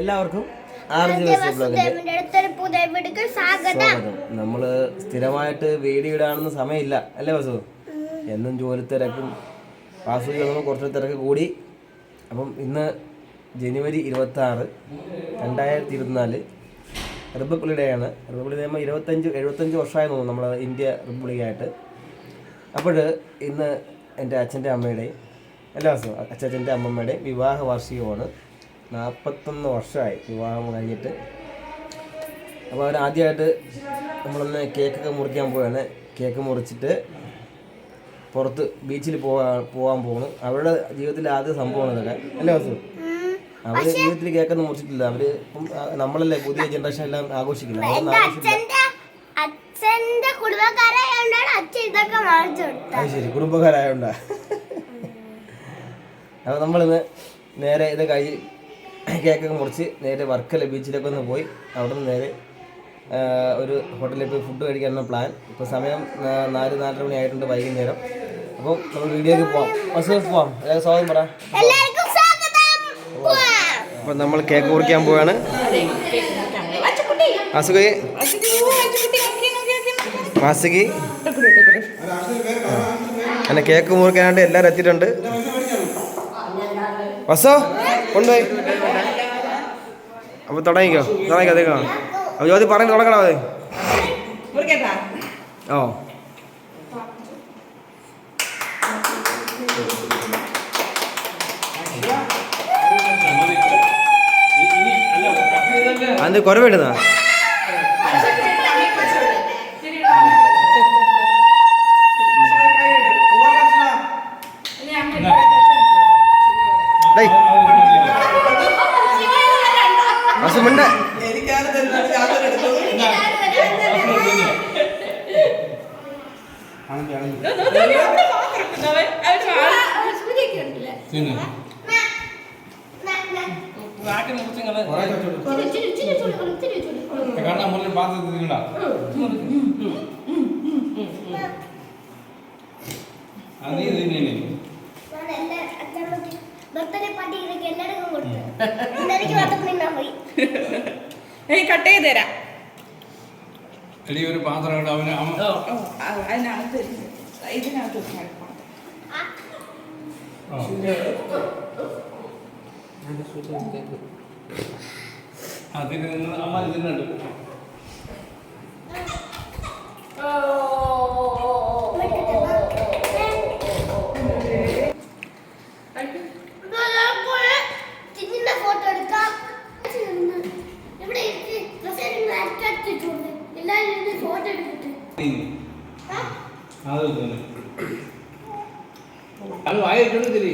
എല്ലാവർക്കും സ്വാഗതം. നമ്മള് സ്ഥിരമായിട്ട് വീഡിയോ ഇടാനൊന്നും സമയമില്ല അല്ലേ വാസു? എന്നും ജോലി തിരക്കും വാസുവിനൊന്നും കുറച്ച് തിരക്ക് കൂടി. അപ്പം ഇന്ന് ജനുവരി 26, 2024 റിപ്പബ്ലിക് ഡേ ആണ്. റിപ്പബ്ലിക് ഡേ 75 വർഷമായി തോന്നുന്നു നമ്മൾ ഇന്ത്യ റിപ്പബ്ലിക്കായിട്ട്. അപ്പോൾ ഇന്ന് എൻ്റെ അച്ഛൻ്റെ അമ്മയുടെയും എല്ലാ ദിവസവും അച്ഛൻ്റെ അമ്മമ്മയുടെയും വിവാഹ വാർഷികമാണ്. 41 വർഷമായി വിവാഹം കഴിഞ്ഞിട്ട്. അപ്പോൾ അവരാദ്യമായിട്ട് നമ്മളൊന്ന് കേക്കൊക്കെ മുറിക്കാൻ പോവുകയാണ്. കേക്ക് മുറിച്ചിട്ട് പുറത്ത് ബീച്ചിൽ പോകാൻ പോകുന്നു. അവരുടെ ജീവിതത്തിലെ ആദ്യ സംഭവമാണ് ഇതൊക്കെ അല്ലേ വസു? അവർ ജീവിതത്തിൽ കേക്കൊന്നും മുറിച്ചിട്ടില്ല. അവർ ഇപ്പം നമ്മളല്ലേ പുതിയ ജനറേഷൻ എല്ലാം ആഘോഷിക്കുന്നത്. അത് ശരി, കുടുംബക്കാരായോണ്ടാ. അപ്പോൾ നമ്മളിന്ന് നേരെ ഇത് കഴിഞ്ഞ് കേക്കൊക്കെ മുറിച്ച് നേരെ വർക്കല ബീച്ചിലൊക്കെ ഒന്ന് പോയി അവിടെ നിന്ന് നേരെ ഒരു ഹോട്ടലിൽ പോയി ഫുഡ് കഴിക്കാനുള്ള പ്ലാൻ. ഇപ്പോൾ സമയം 4-4:30 മണി ആയിട്ടുണ്ട് വൈകുന്നേരം. അപ്പം നമ്മൾ വീഡിയോക്ക് പോവാം. പോവാം. എല്ലാവർക്കും സ്വാഗതം പറ. അപ്പം നമ്മൾ കേക്ക് മുറിക്കാൻ പോവാണ്. വാസുകി അങ്ങനെ കേക്ക് മുറിക്കാനായിട്ട് എല്ലാവരും എത്തിയിട്ടുണ്ട്. വസോ കൊണ്ടുപോയി. അപ്പോൾ തുടങ്ങിക്കോ അതേക്കോ. അപ്പോൾ ജ്യോതി പറഞ്ഞ് തുടങ്ങണം. അത് ഓ അത് കുറവിടുന്ന കട്ട് ചെയ്ത് തരാം. ഒരു പാത്രം അതിനകത്ത് ഇതിനകത്ത് അതിന് അമ്മ ഇതിനുണ്ട്. അത് വായിട്ടുണ്ട് തിരി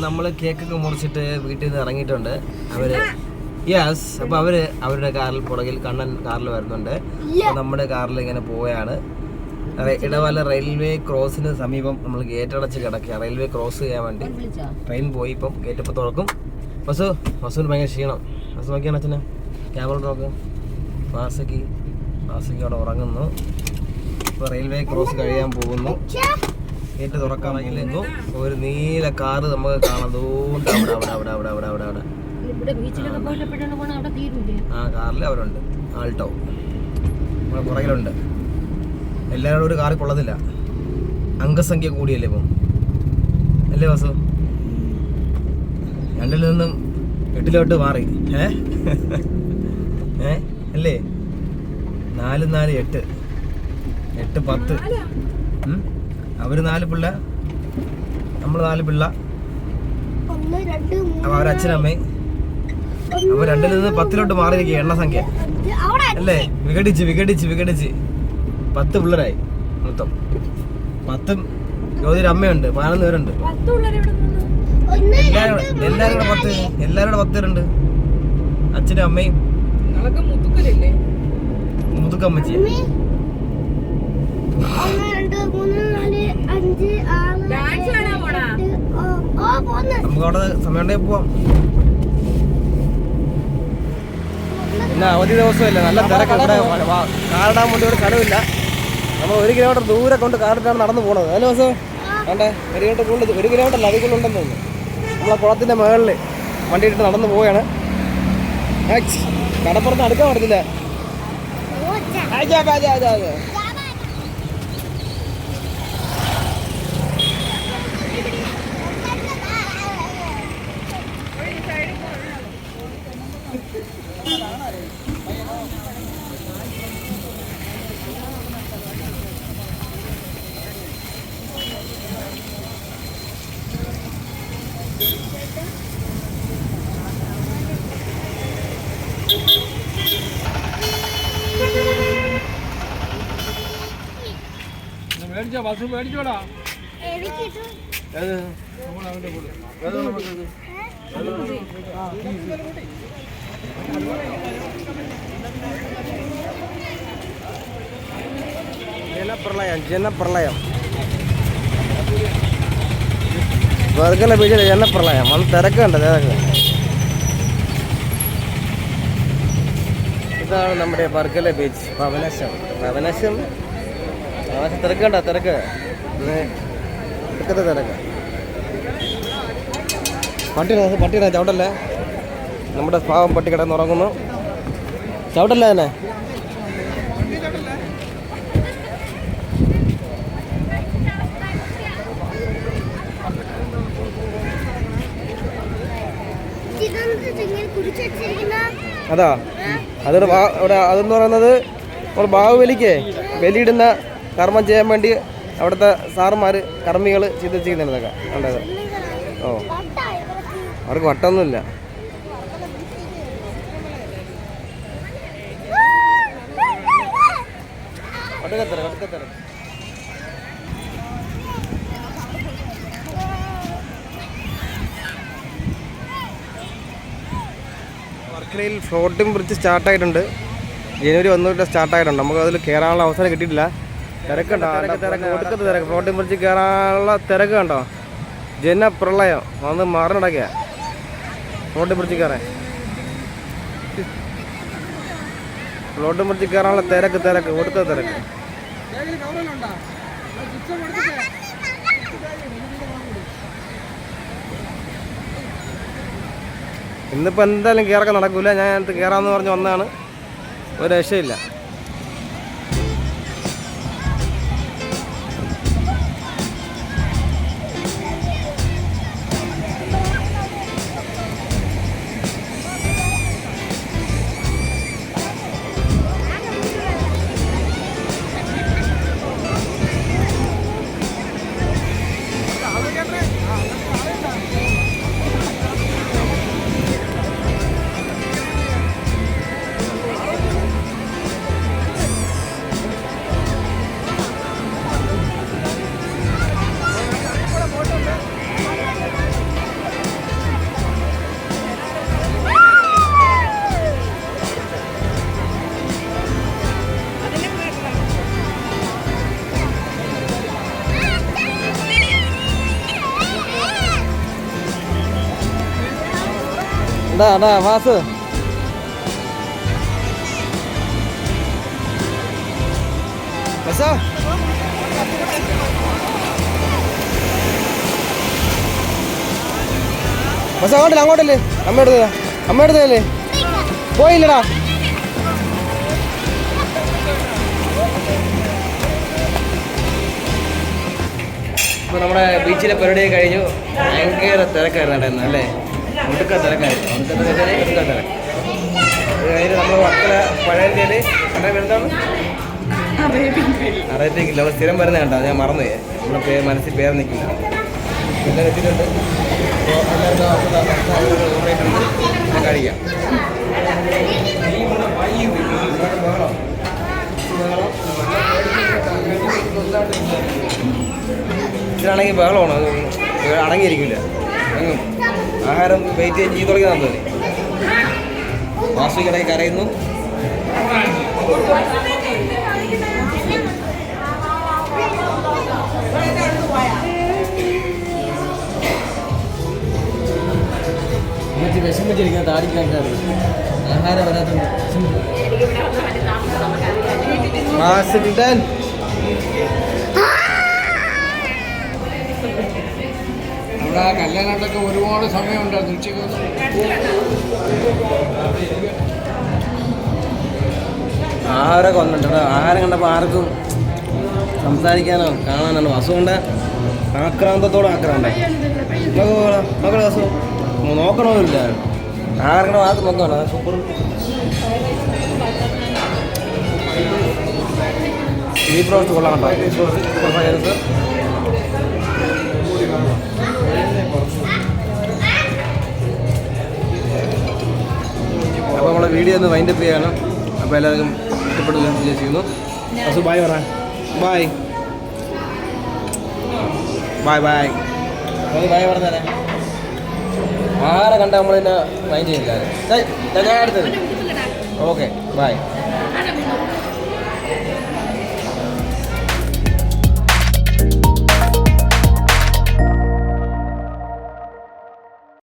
നമ്മൾ കേക്കൊക്കെ മുറിച്ചിട്ട് വീട്ടിൽ നിന്ന് ഇറങ്ങിയിട്ടുണ്ട്. അവർ അപ്പോൾ അവരുടെ കാറിൽ പുറകിൽ കണ്ണൻ കാറിൽ വരുന്നുണ്ട്. അപ്പോൾ നമ്മുടെ കാറിൽ ഇങ്ങനെ പോവുകയാണ്. ഇടവല റെയിൽവേ ക്രോസിന് സമീപം നമ്മൾ ഗേറ്റ് അടച്ച് കിടക്കുക. റെയിൽവേ ക്രോസ് ചെയ്യാൻ വേണ്ടി ട്രെയിൻ പോയി. ഇപ്പം ഗേറ്റ് ഇപ്പോൾ തുറക്കും. വസുവിന് ഭയങ്കര ക്ഷീണം. വസു നോക്കിയാണ് അച്ഛനെ ക്യാമറ നോക്ക്. വാസക്കി അവിടെ ഉറങ്ങുന്നു. ഇപ്പോൾ റെയിൽവേ ക്രോസ് കഴിയാൻ പോകുന്നു. ഗേറ്റ് തുറക്കാണെങ്കിലെങ്ങും ഒരു നീല കാറ് നമുക്ക് കാണാം. അതുകൊണ്ട് അവിടെ ആ കാറിൽ അവരുണ്ട്. ആൾട്ടോ നമ്മുടെ പുറകിലുണ്ട്. എല്ലാവരോടും ഒരു കാറിൽ കൊള്ളത്തില്ല. അംഗസംഖ്യ കൂടിയല്ലേ ഇപ്പം അല്ലേ വാസു? രണ്ടിൽ നിന്നും 8 മാറി. അല്ലേ? 4 4 8 8 10. അവര് 4 പിള്ള, നമ്മള് 4 പിള്ള. അപ്പൊ അവരച്ഛനമ്മയും അപ്പൊ 2-ൽ നിന്ന് 10-ലോട്ട് മാറിയിരിക്കുക എണ്ണസംഖ്യ അല്ലേ? വിഘടിച്ച് 10 പിള്ളേരായി മൊത്തം. 10 ജ്യോതിയുടെ അമ്മയുണ്ട്, 11 പേരുണ്ട്. എല്ലാരും കൂടെ 10 പേരുണ്ട്. അച്ഛനും അമ്മയും മുതുക്കമ്മച്ചി. നമുക്ക് അവിടെ സമയം ഉണ്ടെങ്കിൽ പോവാം. പിന്നെ അവധി ദിവസമല്ല, നല്ല തിരക്ക്. ഇവിടെ കാറിടാൻ വേണ്ടി ഒരു സ്ഥലമില്ല. നമ്മൾ 1 കിലോമീറ്റർ ദൂരെ കൊണ്ട് കാറിട്ടാണ് നടന്നു പോണത്. അല്ലേ ദിവസം വേണ്ടേ? 1 കിലോമീറ്റർ അല്ല, അതിൽ ഉണ്ടെന്ന് തോന്നുന്നു. നമ്മളെ കുളത്തിൻ്റെ മുകളിൽ വണ്ടി ഇട്ടിട്ട് നടന്നു പോവുകയാണ്. കടപ്പുറത്ത് അടുക്കാൻ പറ്റത്തില്ല. മേടിച്ചോ? ബസ് മേടിച്ചോടാ. ജനപ്രളയം വർഗല ബീച്ചിലെ ജനപ്രളയം. അന്ന് തിരക്കുണ്ട്. ഇതാണ് നമ്മുടെ വർഗല ബീച്ച്. പവനശം തിരക്ക്. പട്ടിയുടെ ചവിട്ടല്ലേ? നമ്മുടെ പാവം പട്ടി കിടന്ന് ഉറങ്ങുന്നു. ചവിട്ടല്ലേ തന്നെ? അതാ അതെന്ന് പറയുന്നത് നമ്മൾ ബാഹുബലിക്ക് ബലിയിടുന്ന കർമ്മം ചെയ്യാൻ വേണ്ടി അവിടുത്തെ സാറുമാർ കർമ്മികൾ ചെയ്ത് ചെയ്യുന്നതൊക്കെ ഉണ്ടത്. ഓ, അവർക്ക് വട്ടമൊന്നുമില്ല. വർക്കലയിൽ ഫ്ലോട്ടിംഗ് ബ്രിഡ്ജ് സ്റ്റാർട്ടായിട്ടുണ്ട്. ജനുവരി 1 തൊട്ട് സ്റ്റാർട്ടായിട്ടുണ്ട്. നമുക്ക് അതിൽ കയറാനുള്ള അവസരം കിട്ടിയിട്ടില്ല. തിരക്കുണ്ടോ? ഒടുക്കത്തെ തിരക്ക്. ഫ്ലോട്ടിംഗ് ബ്രിഡ്ജ് കയറാനുള്ള തിരക്ക് കണ്ടോ? ജനപ്രളയം വന്ന് മാറിനടക്കുക ഫ്ലോട്ടിംഗ് ബ്രിഡ്ജ് കയറാൻ. ഫ്ലോട്ടിംഗ് ബ്രിഡ്ജ് കയറാനുള്ള തിരക്ക് ഒടുക്കത്തെ തിരക്ക്. ഇന്നിപ്പോൾ എന്തായാലും കയറൊക്കെ നടക്കൂല. ഞാൻ അടുത്ത് കയറാമെന്ന് പറഞ്ഞ് വന്നതാണ്. ഒരു രക്ഷയില്ല. വാസ് ബസ് അങ്ങോട്ടല്ലേ? അമ്മ എടുത്തല്ലേ? പോയില്ലടാ. ഇപ്പോൾ നമ്മുടെ ബീച്ചിലെ പരിപാടി കഴിഞ്ഞു. ഭയങ്കര തിരക്കായിരുന്നു അല്ലേ? ഒടുക്ക തിരക്കായി ഒടുക്ക തിരക്ക് അത് കഴിഞ്ഞ് നമ്മൾ വർക്കല പഴയതിൽ കണ്ടാൽ എന്താണ് അറിയത്തേക്കില്ല അവിടെ സ്ഥിരം വരുന്നത് കണ്ടോ ഞാൻ മറന്നുപോയി നമ്മുടെ മനസ്സിൽ പേര് നിൽക്കില്ല എല്ലാം വെച്ചിട്ടുണ്ട് ഞാൻ കഴിക്കാം ഇതിനാണെങ്കിൽ ബഹളമാണ് അടങ്ങിയിരിക്കില്ല ആഹാരം വെയിറ്റ് ചെയ്ത് തുടങ്ങിയാൽ മതി വാസുകിടയിൽ കരയുന്നു വിഷമിച്ചിരിക്കുന്ന താടിക്കാക്കാറ് ആഹാരം വരാത്ത അവിടെ ആ കല്യാണത്തിലൊക്കെ ഒരുപാട് സമയമുണ്ടായിരുന്നു ഉച്ചയ്ക്ക് ആഹാരമൊക്കെ വന്നിട്ടുണ്ട് ആഹാരം കണ്ടപ്പോൾ ആർക്കും സംസാരിക്കാനോ കാണാനോ വസുകൊണ്ട് ആക്രാന്തത്തോടെ ആക്രാന്തായി മക്കളെ വസു നോക്കണമില്ല ആഹാരം മാത്രം നോക്കണം സൂപ്പർ ബീഫ് റോസ്റ്റ് കൊള്ളാം കേട്ടോ ബീഫ് റോസ്റ്റ് സൂപ്പർ ഫൈനസ് അപ്പോൾ നമ്മളെ വീഡിയോ ഒന്ന് വൈൻഡപ്പ് ചെയ്യണം അപ്പോൾ എല്ലാവർക്കും ഇഷ്ടപ്പെടുക ചെയ്യുന്നു അസു ബായ് പറ ബായ് ബായ് ബായ് ബായ് പറഞ്ഞേ ആരെ കണ്ട നമ്മൾ തന്നെ മൈൻഡ് ചെയ്യില്ല ഞാൻ അടുത്തത് ഓക്കെ ബായ്